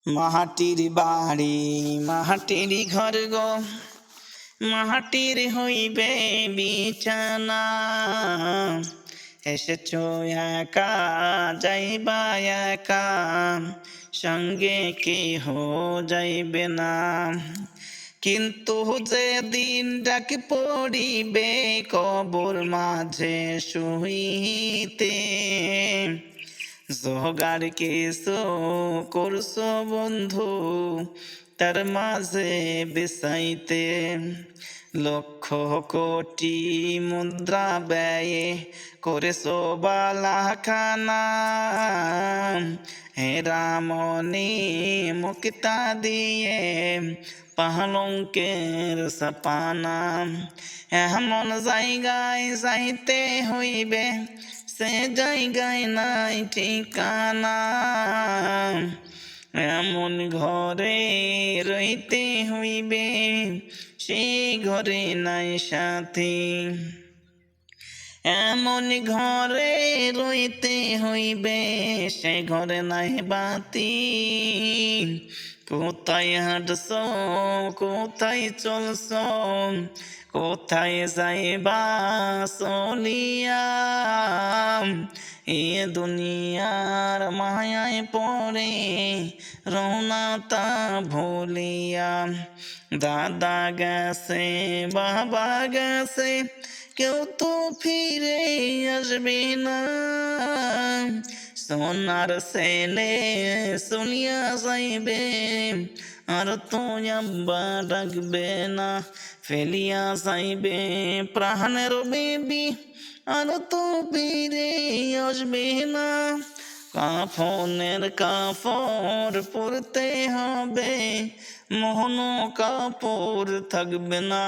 মাটির বাড়ি মাটির ঘর গো, মাটির হইবে বিছানা। এসেছো একা যাইবা একা, সঙ্গে কেহ যাইবে না। কিন্তু যেদিন ডাক পড়িবে কবর মাঝে শুইতে, জোগাড় কিছু করছো বন্ধু তার মাঝে বিছাইতে। লক্ষ কোটি মুদ্রা ব্যয়ে করেছো বালাখানা, হেরামনি মুক্তা দিয়ে পালঙ্কের সপানা। এমন জায়গায় যাইতে হইবে সে জায়গায় নাই ঠিকানা, এমন ঘরে রইতে হইবে সেই ঘরে নাই সাথী। এমন ঘরে রইতে হইবে সে ঘরে নাই বাতি। কোথায় হাঁটছ কোথায় চলছ, কোথায় যাইবা চলিয়া, এ দুনিয়ার মায়ায় পড়ে রওনা তা ভুলিয়া। দাদা গেছে বাবা গেছে কেউ তো ফিরে আসবে না, সোনার ছেলে শুনিয়া যাইবে আর তো আব্বা ডাকবে না। ফেলিয়া যাইবে প্রাণের বেবি আর তো ফিরে আসবে না। কাফনের কাপড় পরতে হবে, মোহন কাপড় থাকবে না।